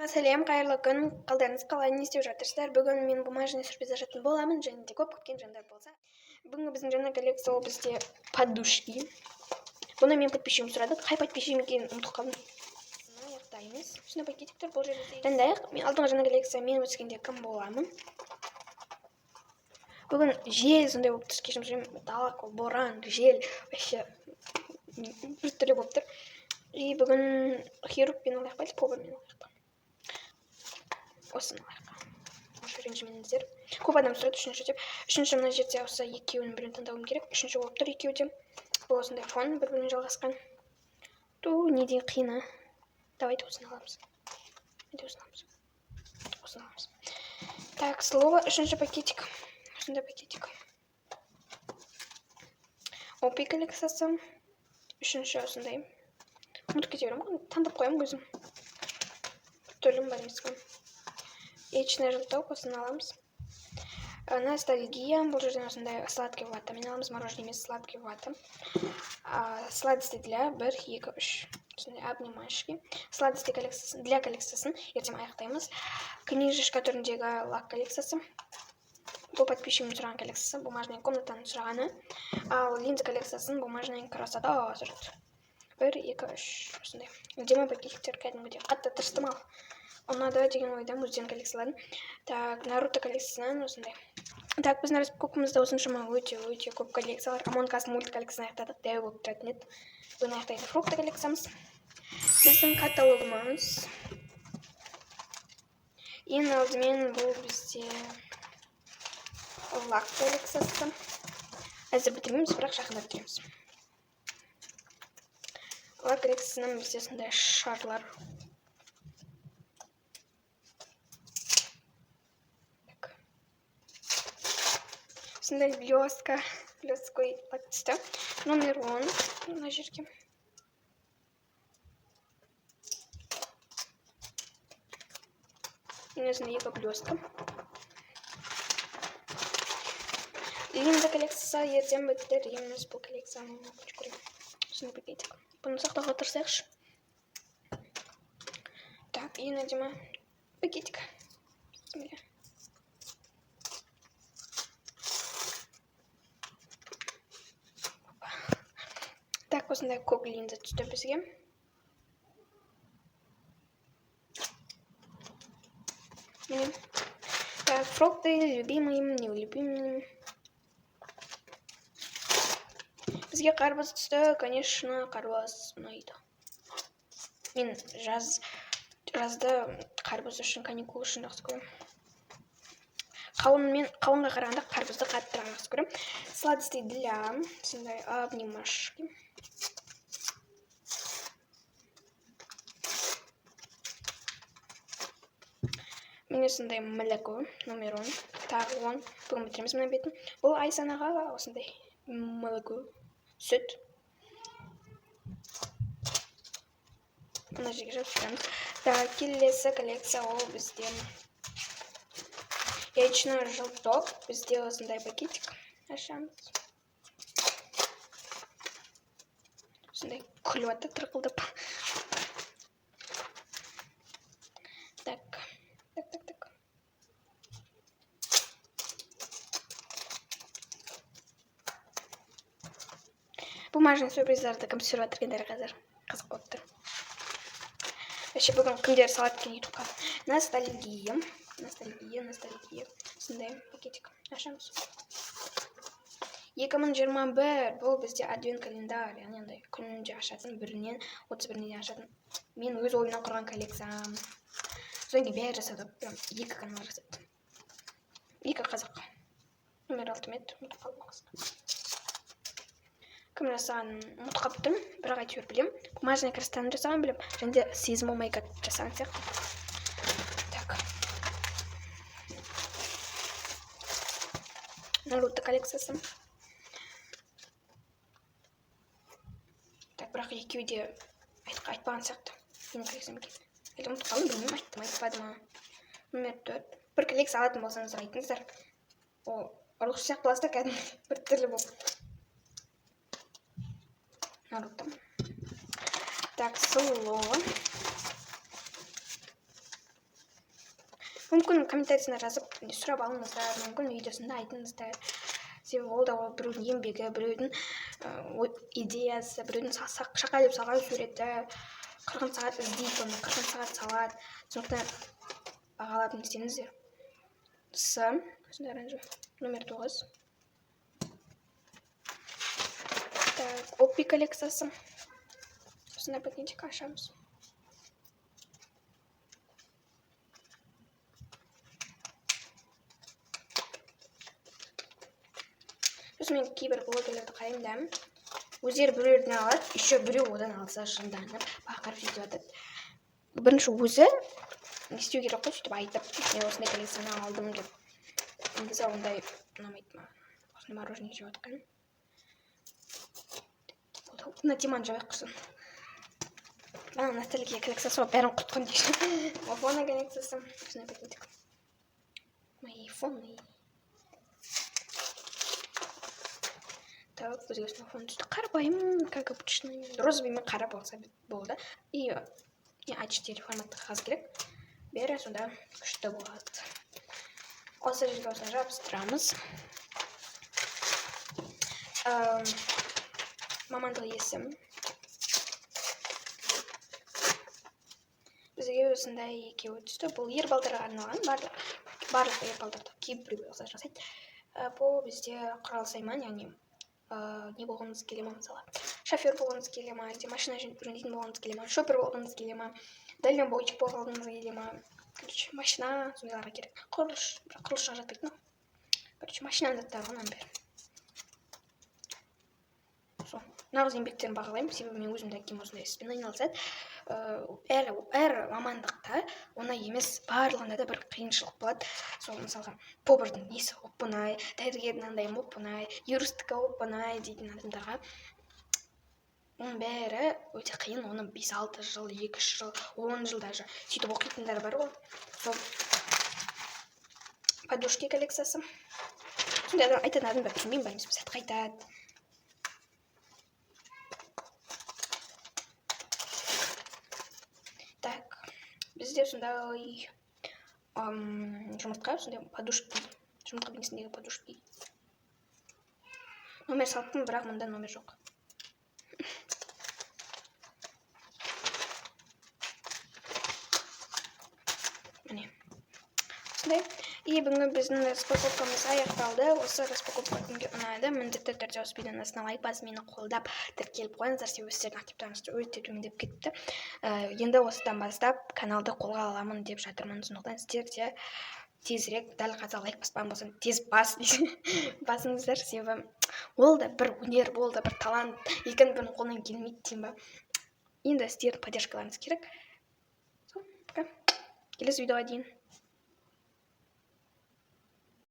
Сәлем, қайырлы күн. Қалдарыңыз қалай, не істеп жатырсыздар? Бүгін мен бумажный сюрприз ашатын боламын, және де көп күткен жандар болса. Бүгінгі біздің жаңа коллекция ол бізде подушки. Бұны мен подписчигім сұрады. Қай подписчигім екенін ұмытып қалдым. Аяқтаймыз. Осындай пакетиктер бұл жерде. Таңдайық. Мен алдыңғы жаңа коллекция мен өскенде кім боламын? Бүгін жел сондай болып тұр. Кешірім сұраймын. Далақ, боран, жел. Вообще біртүрлі болып тұр. И бүгін хирургпен алайық па, повармен алайық па. Осыны алайық. Уже ренжімеңіздер. Көп адам сұрайды үшінші деп. Үшінші мына жерде осы екеуінің бірін таңдауым керек. Үшінші болып тұр екеуі де. Бұл осындай фон бір-біріне жалғасқан. Не деген қиын, а? Давайте осыны аламыз. Осыны аламыз. Так, слово үшінші пакетик. Осындай пакетик. Опи коллекциясы. Үшінші осындай. Ұмытып кете беремін. Таңдап қоямын өзім. Төлім бар емес қой. Яичный желток, осыны аламыз. Ностальгия. Бұл жерден осындай сладкий вата. Мен аламыз мороженое емес, сладкий вата. Сладости для 1, 2, 3. Осындай обнимашки. Сладости для коллекциясын ертең аяқтаймыз. Книжечка түріндегі лак коллекциясы. Бұл подписчигім сұраған коллекциясы. Бумажная комнатаның сұрағаны. Ал линза коллекциясын бумажная красота сұрады. 1, 2, 3. Осындай. Демі пакетиктер кәдімгідей қатты тырыстым ал. Ұнады деген ойдам өздерін коллекцияларын. Так, Наруто коллекциясынан осындай. Так, біздің распаковкамызда осыншама өте көп коллекциялар. Among Us мульт коллекциясын аяқтадық. Дәу болып тұратын еді. Бүгін аяқтайды фрукты коллекциямыз. Біздің каталогымыз. Ең алдымен бұл бізде лак коллекциясы. Әзір бітірмейміз, бірақ жақында бітіреміз. Лак коллекциясынан бізде сондай шарлар. Сондай блесткой лак түсті. Номер 10 мына жерге. Мен өзінде екі блестка. Линза коллекциясы ертең бітіреміз бұл коллекцияны. Сондай пакетик. Бұны сақтауға тырысайықшы. Так, ең әдемі пакетик. Так, осындай көк линза түсті бізге. Так, фрукты любимым, неулюбимым. Бізге қарбыз түсті, конечно, қарбыз ұнайды. Мен жазды қарбыз үшін, каникул үшін жақсы көремін. Қауынға қарағанда қарбызды қаттырақ жақсы көремін. Сладости для сондай обнимашки. Мен осындай молоко, номер 10, тағы 10. Бүгін бітіреміз мына бетін. Бұл ай санаға осындай молоко, сүт. Мына жерге жатырмыз. Так, келесі коллекция ол бізде яичный желток. Бізде осындай пакетик. Ашамыз. Осындай күліп атты тырқылдап. Так. Бумажный сюрприздарды кім түсіріп жатыр екендер қазір. Қызық болып тұр. Вообще бүгін кімдер салады екен ютубқа. Ностальгия. Сондай пакетик. Ашамыз. 2021 бұл бізде адвент календарь. Яғни күнінде ашатын, 1-нен 31-не ашатын. Мен өз ойымнан құрған коллекциям. Соңғы бәрі жасадық. 2 канал жасадық. 2 қазақ. Номер 6 мет. Ұмытып қалдым. Кім жасағанын ұмытып қалып тұрмын, бірақ әйтеуір білем. Бумажный красотаны жасаған білем. Және де сезім омайгат жасаған сияқты. Так. Наруто коллекциясы. Так, бірақ екеуі де айтпаған сияқты. Менің коллекциям екен. Әлі ұмытып қалдым, білмеймін, айтпадым. Номер 4. Бір коллекция алатын болсаңыздар айтыңыздар. Ол ұрғыш сияқтыласыздар кәдімгі бір түрлі болып. Наруто. Так, слово. Мүмкін комментариясына жазып сұрап алыңыздар, мүмкін видеосында айтыңыздар. Себебі ол да біреудің еңбегі, біреудің идеясы, біреудің шақа деп салған суреті, 40 сағат іздейді, оны 40 сағат салады. Сондықтан бағалап не істеңіздер. Номер 9. Так, Оппи коллекциясы. Осындай пакетик ашамыз. Мен кейбір блогерлерді қараймын, өздері біреулерден алады, еще біреу одан алса шынданып бақырып сөйтіп жатады. Бірінші өзі не істеу керек қой, сөйтіп айтып, мен осындай коллекцияны алдым деп. Негізі ондай ұнамайды маған. Осындай мороженое жеп жатқан. Мына теманы жабайық құрсын. Ана ностальгия коллекциясы бар, бәрін құртқан дейші. Афона коллекциясы. Осындай пакетик. Мои фоны. Так, бізге осындай фон түсті. Қарапайым, как обычный. Розовый қара болса болды. И А4 форматты қағаз керек. Бәрі сонда күшті болады. Осы жерге осыны жабыстырамыз. Мамандық есім. Бізге осындай екеуі түсті. Бұл ер балдарға арналған, барлық ер балдарды кейбіреу осылай жасайды. Бұл бізде құрал сайман, яғни не болғымыз келе ма, мысалы шофер болғымыз келе ма, машина жөндейтін болғымыз келе ма, шопер болғымыз келе ма, дальнобойщик болғымыз келе ма, короче, машина сондайларға керек. Құрылысшыға жатпайды, короче, машина заттарынан бері. Нағыз еңбектерін бағалаймын, себебі мен өзімді әкем осындай іспен айналысады. Әр мамандықта оңай емес, барлығында да бір қиыншылық болады. Сол мысалға повардың несі оп-оңай, дәрігердің андай оп-оңай, юристика оп-оңай дейтін адамдарға оның бәрі өте қиын. Оны 5-6 жыл, 2 жыл, 10 жыл даже сөйтіп оқитындар бар ғой. Сол подушки коллекциясы. Сондай айтатын адамдар түсінбеймін, барымыз сәт қайтады. Так, бізде сондай жұмыртқа, сондай подушки, жұмыртқа бенесіндегі подушки. Номер салттым, бірақ мұнда номер жоқ. Міне. Сондай. И бүгінгі біздің распаковкамыз аяқталды. Осы распаковка кімге ұнайды, міндетті түрде осы видеоның астына лайк басып мені қолдап тіркеліп қойыңыздар, себебі сіздердің активтарыңызды өте төмендеп кетті. Енді осыдан бастап каналды қолға аламын деп жатырмын. Сондықтан сіздер де тезірек, дәл қазір лайк баспаған болсаң, тез басыңыздар, себебі ол да бір өнер, ол да бір талант, екінің бірінің қолынан келмейді деймін ба. Енді сіздердің поддержкаларыңыз керек. Пока. Келесі видеоға дейін.